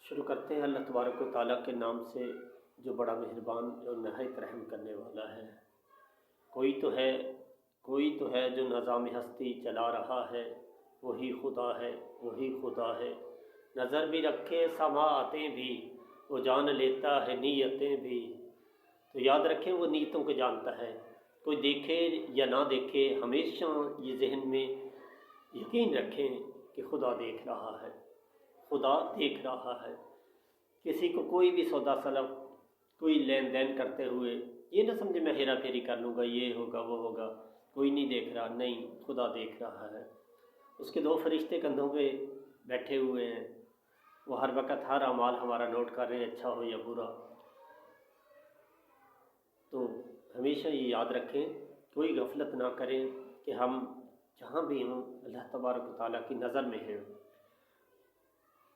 شروع کرتے ہیں اللہ تبارک و تعالیٰ کے نام سے جو بڑا مہربان اور نہایت رحم کرنے والا ہے۔ کوئی تو ہے جو نظام ہستی چلا رہا ہے، وہی خدا ہے، وہی خدا ہے۔ نظر بھی رکھے سماعتیں بھی، وہ جان لیتا ہے نیتیں بھی۔ تو یاد رکھیں وہ نیتوں کو جانتا ہے، کوئی دیکھے یا نہ دیکھے، ہمیشہ یہ ذہن میں یقین رکھیں کہ خدا دیکھ رہا ہے، خدا دیکھ رہا ہے۔ کسی کو کوئی بھی سودا سلف، کوئی لین دین کرتے ہوئے یہ نہ سمجھے میں ہیرا پھیری کر لوں گا، یہ ہوگا وہ ہوگا، کوئی نہیں دیکھ رہا، نہیں، خدا دیکھ رہا ہے۔ اس کے 2 فرشتے کندھوں پہ بیٹھے ہوئے ہیں، وہ ہر وقت ہر اعمال ہمارا نوٹ کر رہے ہیں، اچھا ہو یا برا۔ تو ہمیشہ یہ یاد رکھیں، کوئی غفلت نہ کریں کہ ہم جہاں بھی ہوں اللہ تبارک و تعالیٰ کی نظر میں ہیں۔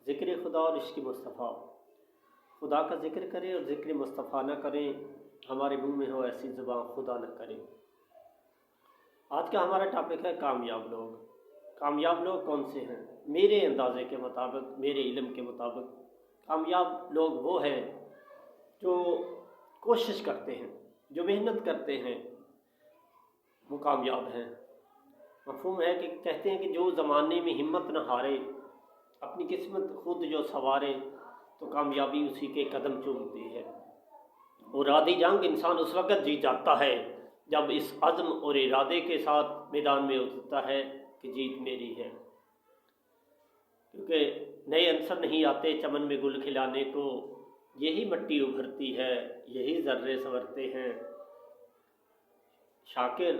ذکر خدا اور عشق مصطفیٰ، خدا کا ذکر کریں اور ذکر مصطفیٰ نہ کریں، ہمارے منہ میں ہو ایسی زبان خدا نہ کریں۔ آج کا ہمارا ٹاپک ہے کامیاب لوگ۔ کامیاب لوگ کون سے ہیں؟ میرے اندازے کے مطابق، میرے علم کے مطابق کامیاب لوگ وہ ہیں جو کوشش کرتے ہیں، جو محنت کرتے ہیں، وہ کامیاب ہیں۔ مفہوم ہے کہ کہتے ہیں کہ جو زمانے میں ہمت نہ ہارے، اپنی قسمت خود جو سنوارے، تو کامیابی اسی کے قدم چومتی ہے۔ اور ارادی جنگ انسان اس وقت جیت جاتا ہے جب اس عزم اور ارادے کے ساتھ میدان میں اترتا ہے کہ جیت میری ہے۔ کیونکہ نئے عنصر نہیں آتے چمن میں گل کھلانے کو، یہی مٹی ابھرتی ہے، یہی ذرے سنورتے ہیں۔ شاکر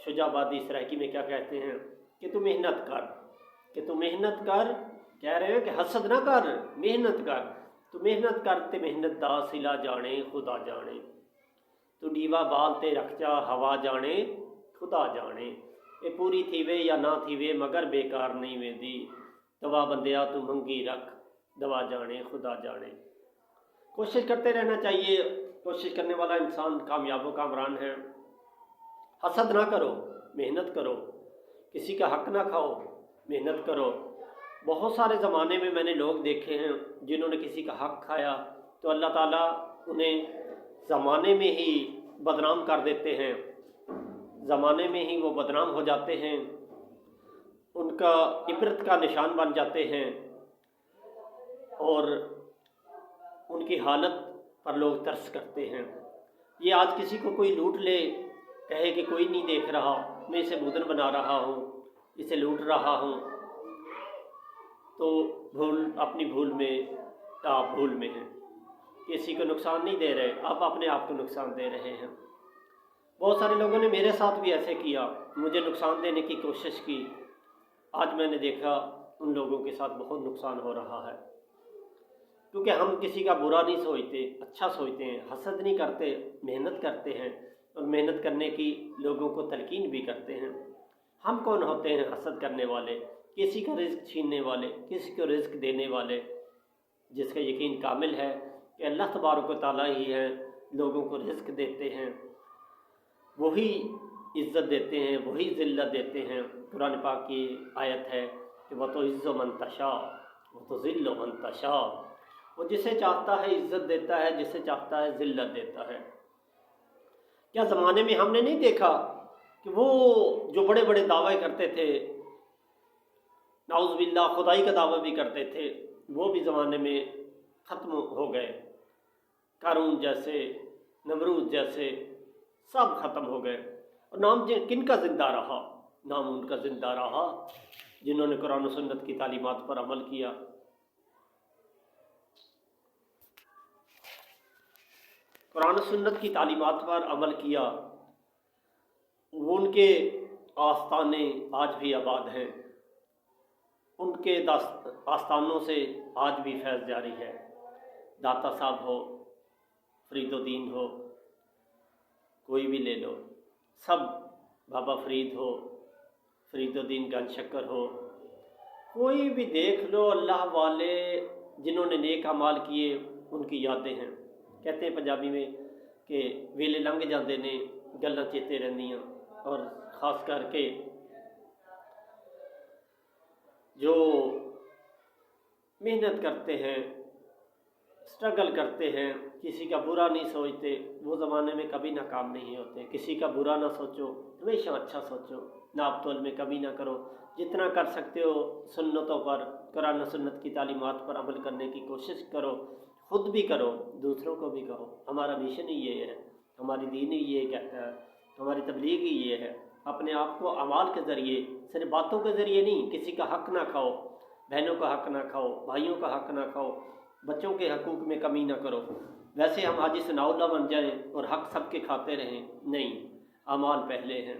شجاع آبادی سرائکی میں کیا کہتے ہیں کہ تو محنت کر، کہ تو محنت کر، کہہ رہے ہیں کہ حسد نہ کر، محنت کر۔ تو محنت کرتے محنت دا سلا جانے خدا جانے، تو ڈیوا بالتے رکھ جا ہوا جانے خدا جانے۔ اے پوری تھی وے یا نہ تھی وے مگر بیکار نہیں وے دی، دوا بندیا تو منگی رکھ دوا جانے خدا جانے۔ کوشش کرتے رہنا چاہیے، کوشش کرنے والا انسان کامیاب و کامران ہے۔ حسد نہ کرو، محنت کرو، کسی کا حق نہ کھاؤ، محنت کرو۔ بہت سارے زمانے میں نے لوگ دیکھے ہیں جنہوں نے کسی کا حق کھایا تو اللہ تعالیٰ انہیں زمانے میں ہی بدنام کر دیتے ہیں، زمانے میں ہی وہ بدنام ہو جاتے ہیں، ان کا عبرت کا نشان بن جاتے ہیں، اور ان کی حالت پر لوگ ترس کرتے ہیں۔ یہ آج کسی کو کوئی لوٹ لے، کہے کہ کوئی نہیں دیکھ رہا، میں اسے بودن بنا رہا ہوں، اسے لوٹ رہا ہوں، تو اپنی بھول میں آپ بھول میں ہیں، کسی کو نقصان نہیں دے رہے، آپ اپنے آپ کو نقصان دے رہے ہیں۔ بہت سارے لوگوں نے میرے ساتھ بھی ایسے کیا، مجھے نقصان دینے کی کوشش کی، آج میں نے دیکھا ان لوگوں کے ساتھ بہت نقصان ہو رہا ہے۔ کیونکہ ہم کسی کا برا نہیں سوچتے، اچھا سوچتے ہیں، حسد نہیں کرتے، محنت کرتے ہیں، اور محنت کرنے کی لوگوں کو تلقین بھی کرتے ہیں۔ ہم کون ہوتے ہیں حسد کرنے والے، کسی کا رزق چھیننے والے، کسی کو رزق دینے والے؟ جس کا یقین کامل ہے کہ اللہ تبارک و تعالیٰ ہی ہے، لوگوں کو رزق دیتے ہیں، وہی عزت دیتے ہیں، وہی ذلت دیتے ہیں۔ قرآن پاک کی آیت ہے کہ وَتُعِزُّ مَن تَشَاءُ وَتُذِلُّ مَن تَشَاءُ، وہ جسے چاہتا ہے عزت دیتا ہے، جسے چاہتا ہے ذلت دیتا ہے۔ کیا زمانے میں ہم نے نہیں دیکھا کہ وہ جو بڑے بڑے دعوے کرتے تھے، نعوذ باللہ خدائی کا دعویٰ بھی کرتے تھے، وہ بھی زمانے میں ختم ہو گئے؟ قارون جیسے، نمرود جیسے، سب ختم ہو گئے۔ اور نام کن کا زندہ رہا؟ نام ان کا زندہ رہا جنہوں نے قرآن و سنت کی تعلیمات پر عمل کیا۔ قرآن و سنت کی تعلیمات پر عمل کیا، وہ ان کے آستانے آج بھی آباد ہیں، ان کے آستانوں سے آج بھی فیض جاری ہے۔ داتا صاحب ہو، فرید الدین ہو، کوئی بھی لے لو، سب، بابا فرید ہو، فرید الدین گنج شکر ہو، کوئی بھی دیکھ لو، اللہ والے جنہوں نے نیک اعمال کیے ان کی یادیں ہیں۔ کہتے ہیں پنجابی میں کہ ویلے لنگھ جاندے نے گلاں چیتے رہندیاں، اور خاص کر کے جو محنت کرتے ہیں، स्ट्रगल करते हैं, किसी का बुरा नहीं सोचते, वो ज़माने में कभी नाकाम नहीं होते। किसी का बुरा ना सोचो, हमेशा अच्छा सोचो, नाप तोल में कमी ना करो। जितना कर सकते हो सुन्नतों पर, कुरान सुन्नत की तालीमात पर अमल करने की कोशिश करो, खुद भी करो, दूसरों को भी कहो। हमारा मिशन ही ये है, हमारी दीन ही ये कहता है, हमारी तबलीग ही ये है। अपने आप को अमाल के ज़रिए, सिर्फ बातों के ज़रिए नहीं, किसी का हक़ ना खाओ, बहनों का हक़ ना खाओ, भाइयों का हक़ ना खाओ, बच्चों के हकूक़ में कमी ना करो। वैसे हम हाजी सनाउल्लाह बन जाएं और हक़ सबके खाते रहें, नहीं, अमाल पहले हैं,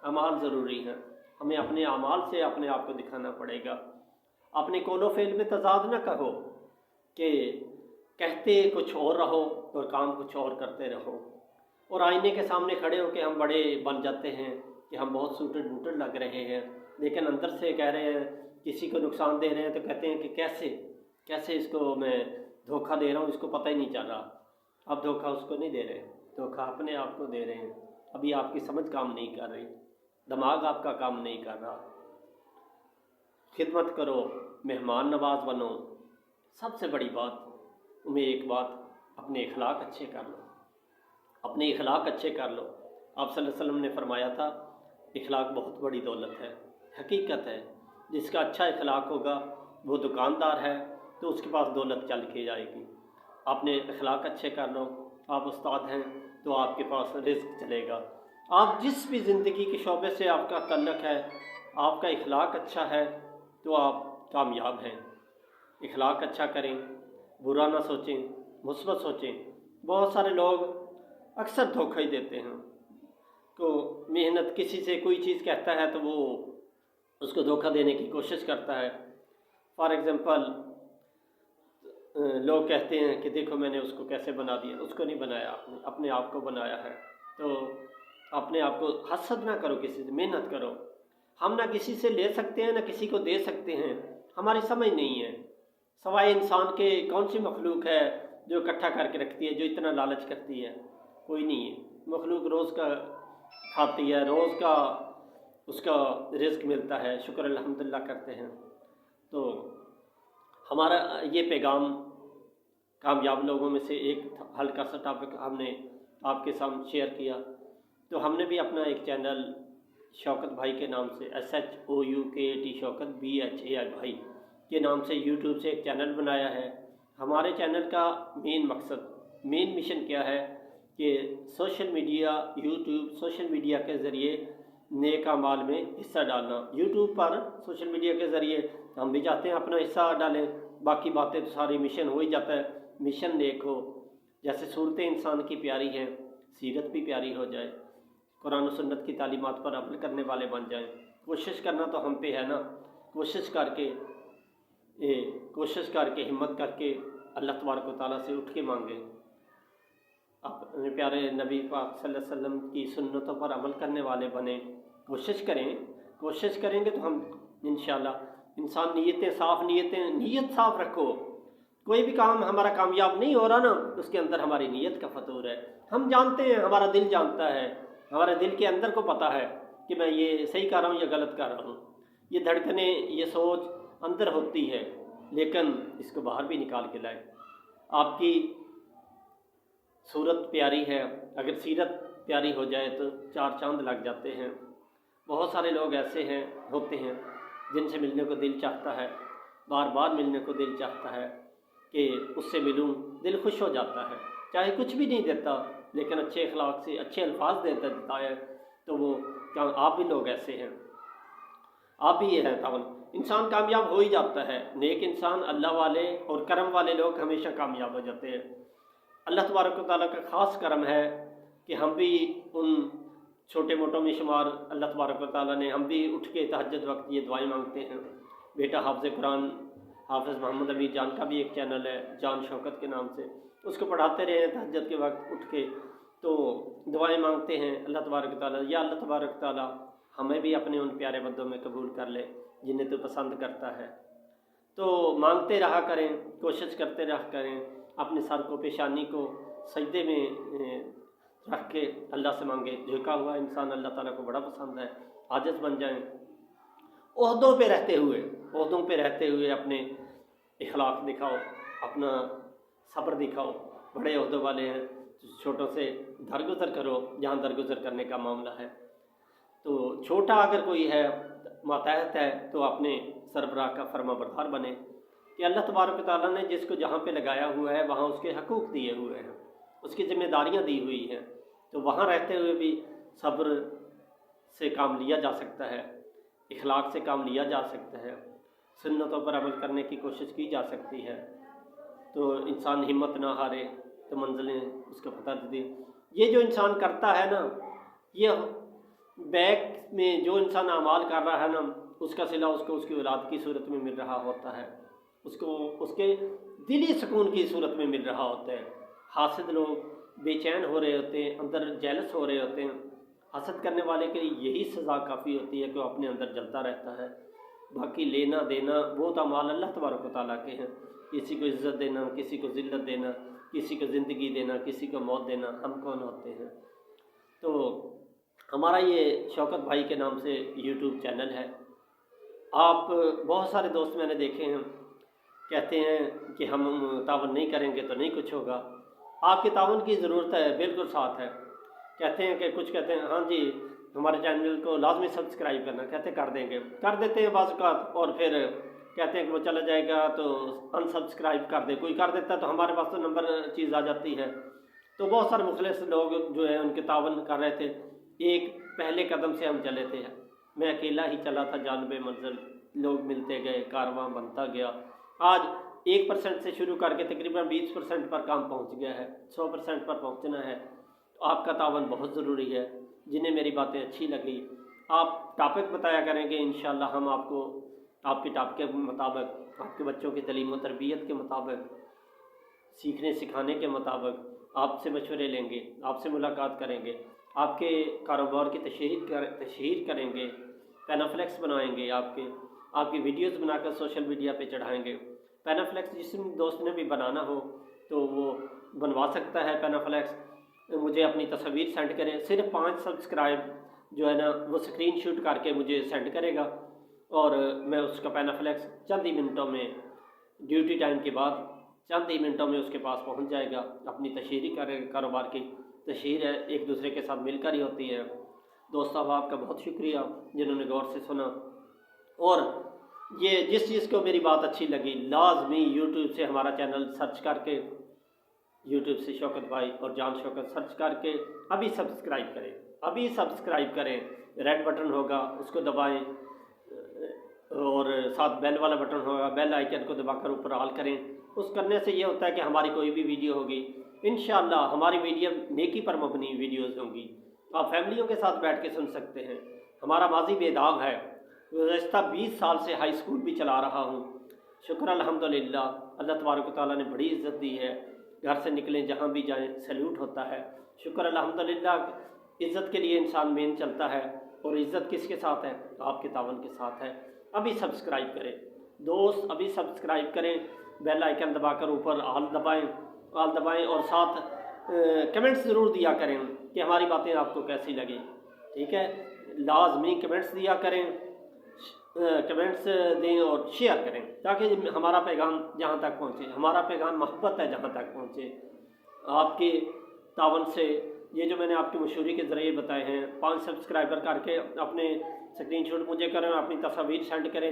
अमाल ज़रूरी हैं। हमें अपने अमाल से अपने आप को दिखाना पड़ेगा। अपने कौलो फ़ेल में तज़ाद ना कहो कि कहते कुछ और रहो और काम कुछ और करते रहो, और आईने के सामने खड़े हो के हम बड़े बन जाते हैं कि हम बहुत सूटेड बूटेड लग रहे हैं, लेकिन अंदर से कह रहे हैं, किसी को नुकसान दे रहे हैं तो कहते हैं कि कैसे इसको मैं धोखा दे रहा हूँ, इसको पता ही नहीं चल रहा। अब धोखा उसको नहीं दे रहे, धोखा अपने आप को दे रहे हैं। अभी आपकी समझ काम नहीं कर रही, दिमाग आपका काम नहीं कर रहा। खिदमत करो, मेहमान नवाज बनो। सबसे बड़ी बात तुम्हें एक बात, अपने इखलाक अच्छे कर लो, अपने इखलाक अच्छे कर लो। आप सल्लल्लाहु अलैहि वसल्लम ने फरमाया था, इखलाक बहुत बड़ी दौलत है। हकीकत है, जिसका अच्छा इखलाक होगा वो दुकानदार है तो उसके पास दौलत चल के जाएगी। आपने इखलाक अच्छे कर लो। आप उस्ताद हैं तो आपके पास रिज़्क चलेगा। आप जिस भी ज़िंदगी के शोबे से आपका तल्लुक़ है, आपका इखलाक अच्छा है तो आप कामयाब हैं। इखलाक अच्छा करें, बुरा ना सोचें, मुस्बत सोचें। बहुत सारे लोग अक्सर धोखा ही देते हैं। तो मेहनत, किसी से कोई चीज़ कहता है तो वो उसको धोखा देने की कोशिश करता है। फॉर एग्ज़ाम्पल, लोग कहते हैं कि देखो मैंने उसको कैसे बना दिया। उसको नहीं बनाया आपने, अपने आप को बनाया है। तो अपने आप को हसद ना करो, किसी से मेहनत करो। हम ना किसी से ले सकते हैं ना किसी को दे सकते हैं, हमारी समझ नहीं है। सवाए इंसान के कौन सी मखलूक है जो इकट्ठा करके रखती है, जो इतना लालच करती है? कोई नहीं है। मखलूक रोज़ का खाती है, रोज़ का उसका रिज़्क मिलता है, शुक्र अल्हम्दुलिल्लाह करते हैं। तो हमारा ये पैगाम कामयाब लोगों में से एक हल्का सा टॉपिक हमने आपके सामने शेयर किया। तो हमने भी अपना एक चैनल शौकत भाई के नाम से, SHOUKAT शौकत BHAI भाई के नाम से यूट्यूब से एक चैनल बनाया है। हमारे चैनल का मेन मिशन क्या है कि social media, YouTube, social media के ज़रिए नेक अमाल में हिस्सा डालना। यूट्यूब पर सोशल मीडिया के ज़रिए हम भी चाहते हैं अपना हिस्सा डालें, बाकी बातें तो सारी मिशन हो ही जाता है। मिशन नेक हो, जैसे सूरतें इंसान की प्यारी हैं, सीरत भी प्यारी हो जाए, कुरान और सुन्नत की तालीमात पर अमल करने वाले बन जाएं। कोशिश करना तो हम पे है ना। कोशिश करके हिम्मत करके अल्लाह तबारक व तआला से उठ के मांगें। अपने प्यारे नबी पाक सल्लल्लाहु अलैहि वसल्लम की सुन्नतों पर अमल करने वाले बने। कोशिश करेंगे तो हम इंशाअल्लाह। इंसान नीयत साफ़ रखो। कोई भी काम हमारा कामयाब नहीं हो रहा ना, उसके अंदर हमारी नीयत का फतूर है। हम जानते हैं, हमारा दिल जानता है, हमारे दिल के अंदर को पता है कि मैं ये सही कर रहा हूँ या गलत कर रहा हूँ। ये धड़कने, ये सोच अंदर होती है, लेकिन इसको बाहर भी निकाल के लाए। आपकी सूरत प्यारी है, अगर सीरत प्यारी हो जाए तो चार चांद लग जाते हैं। बहुत सारे लोग ऐसे होते हैं जिनसे मिलने को दिल चाहता है, बार बार मिलने को दिल चाहता है कि उससे मिलूं, दिल खुश हो जाता है। चाहे कुछ भी नहीं देता, लेकिन अच्छे अखलाक से अच्छे अल्फाज देता है तो वो क्या आप भी लोग ऐसे हैं, आप भी ये हैं तावन। इंसान कामयाब हो ही जाता है। नेक इंसान, अल्लाह वाले और करम वाले लोग हमेशा कामयाब हो जाते हैं। अल्लाह तबारक व तआला का ख़ास करम है कि हम भी उन छोटे मोटों में शुमार अल्लाह तबारक व तआला ने, हम भी उठ के तहज्जुद वक्त ये दुआएं मांगते हैं। बेटा हाफ़िज़ कुरान हाफ़िज़ मोहम्मद अमीर जान का भी एक चैनल है, जान शौकत के नाम से, उसको पढ़ाते रहे तहज्जुद के वक्त उठ के, तो दुआएं मांगते हैं अल्लाह तबारक व तआला, या अल्लाह तबारक व तआला हमें भी अपने उन प्यारे बंदों में कबूल कर ले जिन्हें तो पसंद करता है। तो मांगते रहा करें, कोशिश करते रहा करें, अपने सर को, पेशानी को सजदे में रख के अल्लाह से मांगे। झुका हुआ इंसान अल्लाह ताला को बड़ा पसंद है। आजिज़ बन जाएं, ओहदों पे रहते हुए अपने इखलाक दिखाओ, अपना सब्र दिखाओ, बड़े ओहदों वाले हैं, छोटों से दरगुजर करो जहाँ दरगुजर करने का मामला है। तो छोटा अगर कोई है मातहत है तो अपने सरबराह का फर्माबरदार बने कि अल्लाह तबारक तआला ने जिसको जहाँ पे लगाया हुआ है वहाँ उसके हकूक़ दिए हुए हैं, उसकी ज़िम्मेदारियाँ दी हुई हैं। तो वहाँ रहते हुए भी सब्र से काम लिया जा सकता है, इखलाक से काम लिया जा सकता है, सुन्नतों पर अमल करने की कोशिश की जा सकती है। तो इंसान हिम्मत ना हारे तो मंजिलें उसको पता देती। ये जो इंसान करता है ना, ये बैक में जो इंसान अमाल कर रहा है ना, उसका सिला उसको उसकी औलाद की सूरत में मिल रहा होता है, उसको उसके दिली सुकून की सूरत में मिल रहा होता है। हासिद लोग बेचैन हो रहे होते हैं, अंदर जेलस हो रहे होते हैं। हसद करने वाले के लिए यही सज़ा काफ़ी होती है कि वो अपने अंदर जलता रहता है। बाकी लेना देना वो तो अमाल अल्लाह तबारक व तआला के हैं। किसी को इज़्ज़त देना, किसी को ज़िल्लत देना, किसी को ज़िंदगी देना, किसी को मौत देना, हम कौन होते हैं। तो हमारा ये शौकत भाई के नाम से यूट्यूब चैनल है। आप बहुत सारे दोस्त मैंने देखे हैं कहते हैं कि हम तावन नहीं करेंगे तो नहीं कुछ होगा। आपके तावन की ज़रूरत है, बिल्कुल साथ है। कहते हैं कि कुछ कहते हैं हाँ जी हमारे चैनल को लाजमी सब्सक्राइब करना, कहते कर देंगे, कर देते हैं बाज़ औक़ात, और फिर कहते हैं कि वो चला जाएगा तो अनसब्सक्राइब कर दे। कोई कर देता है तो हमारे पास तो नंबर चीज़ आ जाती है। तो बहुत सारे मुखलिस लोग जो है उनके तावन कर रहे थे। एक पहले कदम से हम चले थे, मैं अकेला ही चला था जानबे मंजिल, लोग मिलते गए, कारवां बनता गया। आज 1% से शुरू करके तकरीबन 20% पर काम पहुंच गया है, 100% पर पहुंचना है। तो आपका तावन बहुत ज़रूरी है। जिन्हें मेरी बातें अच्छी लगी आप टॉपिक बताया करेंगे, इंशाल्लाह हम आपको आपके टॉपिक के मुताबिक, आपके बच्चों की तालीम और तरबियत के मुताबिक, सीखने सिखाने के मुताबिक आपसे मशवरे लेंगे, आपसे मुलाकात करेंगे, आपके कारोबार की तशहीर करेंगे, पैनाफ्लेक्स बनाएंगे, आपकी वीडियोस बनाकर सोशल मीडिया पे चढ़ाएंगे। पैनाफ्लेक्स जिस दोस्त ने भी बनाना हो तो वो बनवा सकता है पैनाफ्लेक्स। मुझे अपनी तस्वीर सेंड करें, सिर्फ 5 सब्सक्राइब जो है ना वो स्क्रीनशॉट करके मुझे सेंड करेगा और मैं उसका पैनाफ्लेक्स चंद ही मिनटों में, ड्यूटी टाइम के बाद चंद ही मिनटों में उसके पास पहुंच जाएगा। अपनी तशहीरी कारोबार की तशहीर है, एक दूसरे के साथ मिलकर ही होती है। दोस्तों आपका बहुत शुक्रिया जिन्होंने गौर से सुना, और ये जिस चीज़ को मेरी बात अच्छी लगी लाजमी यूट्यूब से हमारा चैनल सर्च करके, यूट्यूब से शौकत भाई और जान शौकत सर्च करके अभी सब्सक्राइब करें। रेड बटन होगा उसको दबाएं और साथ बेल वाला बटन होगा, बेल आइकन को दबाकर ऊपर ऑल करें। उस करने से ये होता है कि हमारी कोई भी वीडियो होगी इंशाअल्लाह हमारी वीडियो नेकी पर मबनी वीडियोज़ होंगी, आप फैमिलियों के साथ बैठ के सुन सकते हैं। हमारा माजी बेदाग है, गुज़श्ता 20 साल से हाई स्कूल भी चला रहा हूँ। शुक्र अल्हम्दुलिल्लाह, अल्लाह तबारक तआला ने बड़ी इज़्ज़त दी है। घर से निकलें जहाँ भी जाएं सैल्यूट होता है। शुक्र अल्हम्दुलिल्लाह, इज़्ज़त के लिए इंसान मेन चलता है, और इज़्ज़त किसके साथ है? आपके तावन के साथ है। अभी सब्सक्राइब करें दोस्त, अभी सब्सक्राइब करें, बेल आइकन दबाकर ऊपर ऑल दबाएं और साथ कमेंट्स ज़रूर दिया करें कि हमारी बातें आपको कैसी लगी। ठीक है, लाजमी कमेंट्स दिया करें, कमेंट्स दें और शेयर करें ताकि हमारा पैगाम जहाँ तक पहुँचे, हमारा पैगाम मोहब्बत है जहाँ तक पहुँचे। आपके तावन से ये जो मैंने आपकी मशहूरी के ज़रिए बताए हैं, 5 सब्सक्राइबर करके अपने स्क्रीनशॉट मुझे करें, अपनी तस्वीर सेंड करें,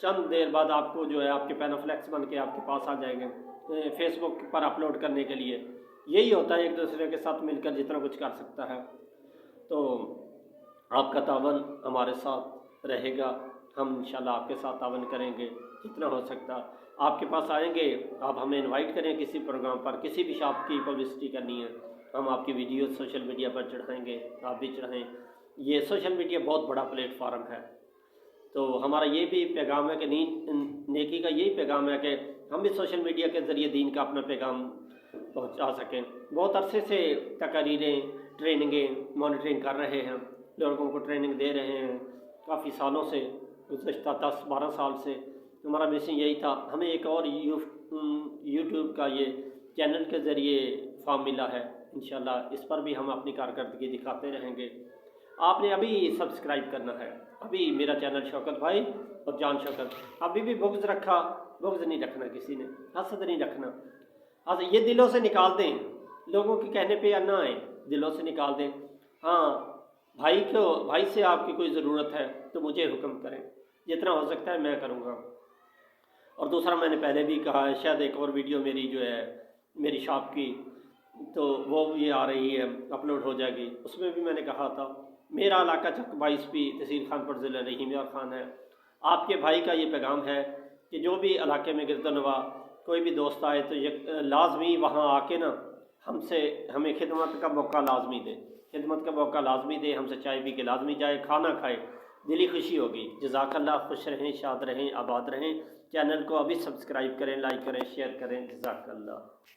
चंद देर बाद आपको जो है आपके पैनाफ्लेक्स बन के आपके पास आ जाएंगे फेसबुक पर अपलोड करने के लिए। यही होता है एक दूसरे के साथ मिलकर जितना कुछ कर सकता है। तो आपका तावन हमारे साथ रहेगा, हम इंशाल्लाह आपके साथ तावन करेंगे जितना हो सकता। आपके पास आएंगे, आप हमें इनवाइट करें किसी प्रोग्राम पर, किसी भी शॉप की पब्लिसिटी करनी है, हम आपकी वीडियो सोशल मीडिया पर चढ़ाएंगे, आप भी चढ़ाएँ। ये सोशल मीडिया बहुत बड़ा प्लेटफार्म है। तो हमारा ये भी पैगाम है कि नेकी का यही पैगाम है कि हम भी सोशल मीडिया के ज़रिए दीन का अपना पैगाम पहुंचा सकें। बहुत अरसे से तकारीरें, ट्रेनिंगें, मॉनिटरिंग कर रहे हैं, लोगों को ट्रेनिंग दे रहे हैं काफ़ी सालों से, गुज़श्ता 10-12 साल से। हमारा मिशन यही था, हमें एक और यूट्यूब का ये चैनल के ज़रिए फॉर्म मिला है। इंशाल्लाह इस पर भी हम अपनी कारकर्दगी दिखाते रहेंगे। आपने अभी सब्सक्राइब करना है, अभी मेरा चैनल शौकत भाई और जान शौकत। अभी भी बुक्स रखा بغض نہیں رکھنا کسی نے، حسد نہیں رکھنا، یہ دلوں سے نکال دیں، لوگوں کے کہنے پہ نہ آئیں، دلوں سے نکال دیں۔ ہاں بھائی سے آپ کی کوئی ضرورت ہے تو مجھے حکم کریں، جتنا ہو سکتا ہے میں کروں گا۔ اور دوسرا میں نے پہلے بھی کہا ہے، شاید ایک اور ویڈیو میری جو ہے میری شاپ کی تو وہ بھی آ رہی ہے، اپلوڈ ہو جائے گی، اس میں بھی میں نے کہا تھا میرا علاقہ چک 22 تحصیل خانپور ضلع رحیم یار خان ہے۔ آپ کے بھائی کا یہ پیغام ہے کہ جو بھی علاقے میں گرد و نواح کوئی بھی دوست آئے تو لازمی وہاں آ کے نا ہمیں خدمت کا موقع لازمی دے، خدمت کا موقع لازمی دے، ہم سے چائے پی کے لازمی جائے، کھانا کھائے، دلی خوشی ہوگی۔ جزاک اللہ، خوش رہیں، شاد رہیں، آباد رہیں۔ چینل کو ابھی سبسکرائب کریں، لائک کریں، شیئر کریں۔ جزاک اللہ۔